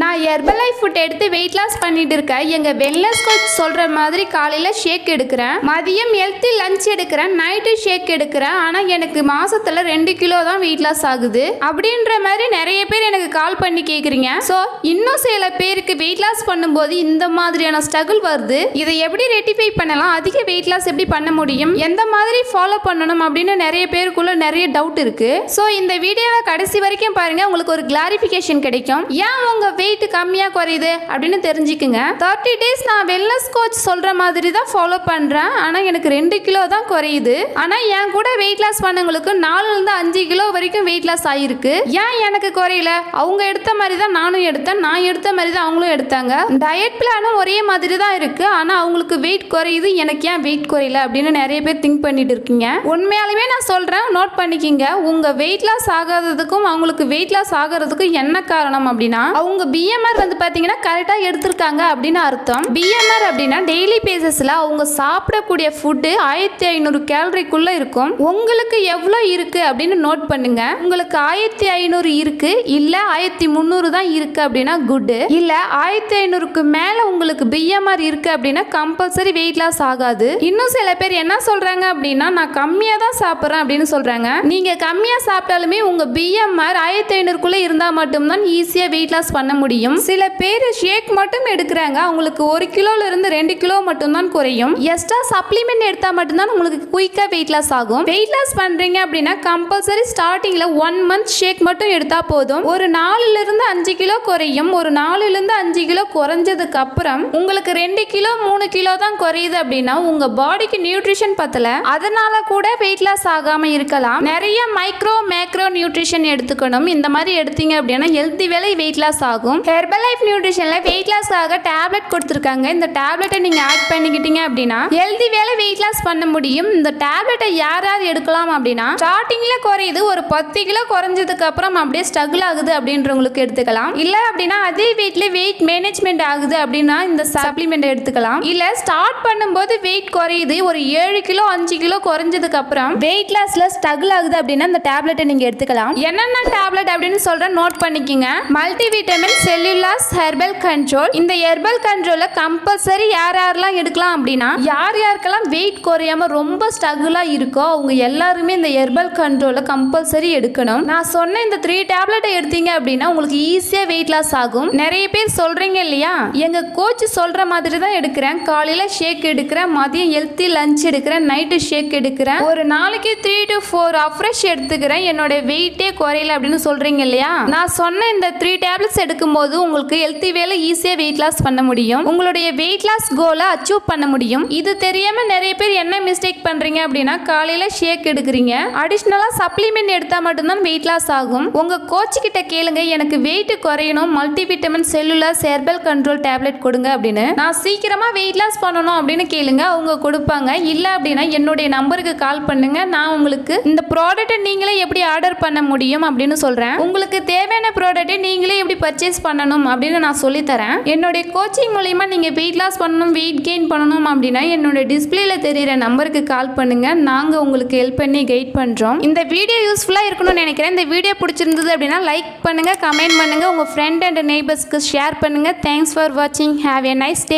நான் Herbalife food எடுத்து weight loss பண்ணிட்டு இருக்கேன். எங்க வெல்னஸ் கோச் சொல்ற மாதிரி காலையில ஷேக் எடுக்கிறேன், மதியம் ஹெல்த்தி லஞ்ச் எடுக்கிறேன், நைட்டு ஷேக் எடுக்கிறேன். ஆனா எனக்கு மாசத்துல 2 கிலோ தான் வெயிட் லாஸ் ஆகுது அப்படின்ற மாதிரி நிறைய பேர் எனக்கு கால் பண்ணி கேக்குறீங்க. ஸோ இன்னும் சில பேருக்கு வெயிட் லாஸ் பண்ணும்போது இந்த மாதிரியான ஸ்ட்ரகிள் வருது. இதை எப்படி ரெட்டிஃபை பண்ணலாம், அதிக வெயிட் லாஸ் எப்படி பண்ண முடியும், எந்த மாதிரி ஃபாலோ பண்ணணும் அப்படின்னு நிறைய பேருக்குள்ள நிறைய டவுட் இருக்கு. ஸோ இந்த வீடியோவை கடைசி வரைக்கும் பாருங்க, உங்களுக்கு ஒரு கிளாரிஃபிகேஷன் கிடைக்கும். ஏன் உங்க வெயிட் கம்மியா குறையுது அப்படின்னு தெரிஞ்சுக்குங்க. 30 days நான் வெல்னஸ் கோச் சொல்ற மாதிரி தான் ஃபாலோ பண்றேன். ஆனா எனக்கு 2 கிலோ தான் குறையுது. ஆனா என் கூட வெயிட் லாஸ் பண்ணவங்களுக்கு 4 இருந்து 5 கிலோ வரைக்கும் வெயிட் லாஸ் ஆயிருக்கு. ஏன் எனக்கு குறையல? அவங்க எடுத்த மாதிரி தான் நானும் எடுத்தேன், நான் எடுத்த மாதிரி தான் அவங்களும் எடுத்தாங்க. டயட் பிளானும் ஒரே மாதிரி தான் இருக்கு. ஆனா அவங்களுக்கு வெயிட் குறையுது, எனக்கு ஏன் வெயிட் குறையல அப்படின்னு நிறைய பேர் திங்க் பண்ணிட்டு இருக்கீங்க. உண்மையாலுமே நான் சொல்றேன், நோட் பண்ணிக்கிங்க. உங்க வெயிட் லாஸ் ஆகாததுக்கும் அவங்களுக்கு வெயிட் லாஸ் ஆகிறதுக்கும் என்ன காரணம் அப்படின்னா, அவங்க பிஎம்ஆர் வந்து பாத்தீங்கன்னா கரெக்டா எடுத்திருக்காங்க அப்படின்னு அர்த்தம். பிஎம்ஆர் அப்படின்னா டெய்லி பேசிஸ்ல அவங்க சாப்பிடக்கூடிய ஃபுட்டு 1500 கேலரிக்குள்ள இருக்கும். உங்களுக்கு எவ்வளவு இருக்கு அப்படின்னு நோட் பண்ணுங்க. உங்களுக்கு 1500 இருக்கு, இல்ல 1300 தான் இருக்கு அப்படின்னா குட். இல்ல 1500க்கு மேல உங்களுக்கு பிஎம்ஆர் இருக்கு அப்படின்னா கம்பல்சரி வெயிட் லாஸ் ஆகாது. இன்னும் சில பேர் என்ன சொல்றாங்க அப்படின்னா, நான் கம்மியா தான் சாப்பிட்றேன் அப்படின்னு சொல்றாங்க. நீங்க கம்மியா சாப்பிட்டாலுமே உங்க பிஎம்ஆர் 1500க்குள்ள இருந்தா மட்டும்தான் ஈஸியா வெயிட் லாஸ் பண்ண முடியும். சில பேர் ஷேக் மட்டும் எடுக்கிறாங்க, அவங்களுக்கு 1 கிலோல இருந்து 2 கிலோ மட்டும் தான் குறையும். எக்ஸ்ட்ரா சப்ளிமெண்ட் எடுத்தா மட்டும்தான் உங்களுக்கு குயிக்கா வெயிட் லாஸ் ஆகும். வெயிட் லாஸ் பண்றீங்க அப்படின்னா கம்பல்சரி ஸ்டார்டிங்ல 1 month ஷேக் மட்டும் எடுத்தா போதும். ஒரு 4 இருந்து 5 கிலோ குறையும். ஒரு 4 இருந்து 5 கிலோ குறைஞ்சதுக்கு அப்புறம் உங்களுக்கு 2 கிலோ 3 கிலோ தான் குறையுது அப்படின்னா உங்க பாடிக்கு நியூட்ரிஷன் பத்தல, அதனால கூட வெயிட் லாஸ் ஆகாம இருக்கலாம். நிறைய மைக்ரோ மேக்ரோ நியூட்ரிஷன் எடுத்துக்கணும். இந்த மாதிரி எடுத்தீங்க அப்படின்னா ஹெல்தி வேலை வெயிட் லாஸ் ஆகும். ஹெர்பலைஃப் நியூட்ரிஷன்ல வெயிட் லாஸ்க்காக டேப்லெட் கொடுத்துருக்காங்க. இந்த டேப்லெட்டை நீங்க ஆட் பண்ணிக்கிட்டீங்க அப்படின்னா ஹெல்தி வேலை வெயிட் லாஸ் பண்ண முடியும். இந்த டேப்லெட்டை யார் யார் எடுக்கலாம் அப்படின்னா, ஸ்டார்டிங்ல குறையுது, ஒரு 10 கிலோ குறைஞ்சதுக்கு அப்புறம் அப்படியே ஸ்ட்ரகிள் ஆகுது அப்படின்றவங்களுக்கு எடுத்துக்கலாம். இல்ல அப்படின்னா அதே வெயிட்ல வெயிட் மேனேஜ்மெண்ட் ஆகுது அப்படின்னா இந்த சப்ளிமெண்ட் எடுத்துக்கலாம். இல்ல ஸ்டார்ட் பண்ணும்போது வெயிட் குறையுது, ஒரு 7 கிலோ 5 கிலோ குறைஞ்சதுக்கு அப்புறம் வெயிட் லாஸ்ல ஸ்ட்ரகிள் ஆகுது அப்படின்னா இந்த டேப்லெட்டை நீங்க எடுத்துக்கலாம். என்னென்ன டேப்லெட் அப்படின்னு சொல்றேன், நோட் பண்ணிக்கங்க. Multi vitamin cellulase herbal control. இந்த ஹெர்பல் கண்ட்ரோல கம்பல்சரி யார் யாரெல்லாம் எடுக்கலாம் அப்படின்னா, யார் யாருக்கெல்லாம் வெயிட் குறையாம ரொம்ப ஸ்ட்ரகிளா இருக்கோ அவங்க எல்லாருமே இந்த ஹெர்பல் கண்ட்ரோல கம்பல்சரி எடுக்கணும். நான் சொன்ன இந்த 3 டேப்லெட்டை எடுத்தீங்க அப்படின்னா உங்களுக்கு ஈஸியா வெயிட் லாஸ் ஆகும். நிறைய பேர் சொல்றீங்க இல்லையா, எங்க கோச் சொல்ற மாதிரி தான் எடுக்கிறேன், காலையில ஷேக் எடுக்கிறேன், மதியம் ஹெல்த்தி லஞ்ச் எடுக்கிறேன், நைட்டு ஷேக் எடுக்கிறேன், ஒரு நாளைக்கு 3 to 4 அஃப்ரெஷ் எடுத்துக்கிறேன், என்னோட வெயிட்டே குறையல அப்படின்னு சொல்றீங்க இல்லையா. நான் சொன்ன இந்த 3 டேப்லெட்ஸ் எடுக்கும்போது உங்களுக்கு ஹெல்த்தி வேலை ஈஸியா வெயிட் லாஸ் பண்ண முடியும். உங்களுடைய வெயிட் லாஸ் கோலை அச்சீவ் பண்ண முடியும். இது தெரியாம நிறைய பேர் என்ன மிஸ்டேக் பண்றீங்க அப்படின்னா, காலையில ஷேக் எடுக்கிறீங்க, அடிஷனலா சப்ளிமெண்ட் எடுத்தா மட்டும்தான் வெயிட் லாஸ் ஆகும். உங்க கோச் கிட்ட கேளுங்க, எனக்கு வெயிட் குறையணும், multi vitamin cellular herbal control tablet கொடுங்க அப்படின்னு. நான் சீக்கிரமா வெயிட் லாஸ் பண்ணணும் அப்படின்னு கேளுங்க, அவங்க கொடுப்பாங்க. இல்ல அப்படின்னா என்னுடைய நம்பருக்கு கால் பண்ணுங்க, நான் உங்களுக்கு இந்த ப்ராடக்ட்டை நீங்களே எப்படி ஆர்டர் பண்ண முடியும் அப்படின்னு சொல்றேன். உங்களுக்கு தேவையான ப்ராடக்ட்டை நீங்களே எப்படி பர்ச்சேஸ் பண்ணணும் அப்படின்னு நான் சொல்லித்தரேன். என்னுடைய கோச்சிங் மூலமா நீங்க வெயிட் லாஸ் பண்ணணும், வெயிட் கெயின் பண்ணணும் அப்படின்னா என்னோட டிஸ்பிளேல தெரியுற நம்பருக்கு கால் பண்ணுங்க, நாங்க உங்களுக்கு ஹெல்ப் பண்ணி கைட் பண்றோம். இந்த வீடியோ யூஸ்ஃபுல்லா இருக்கணும்னு நினைக்கிறேன். இந்த வீடியோ பிடிச்சிருந்தது அப்படின்னா லைக் பண்ணுங்க, கமெண்ட் பண்ணுங்க, உங்க ஃப்ரெண்ட் அண்ட் நெய்பர்ஸ்க்கு ஷேர் பண்ணுங்க. தேங்க்ஸ் ஃபார் வாட்சிங். Have a nice day.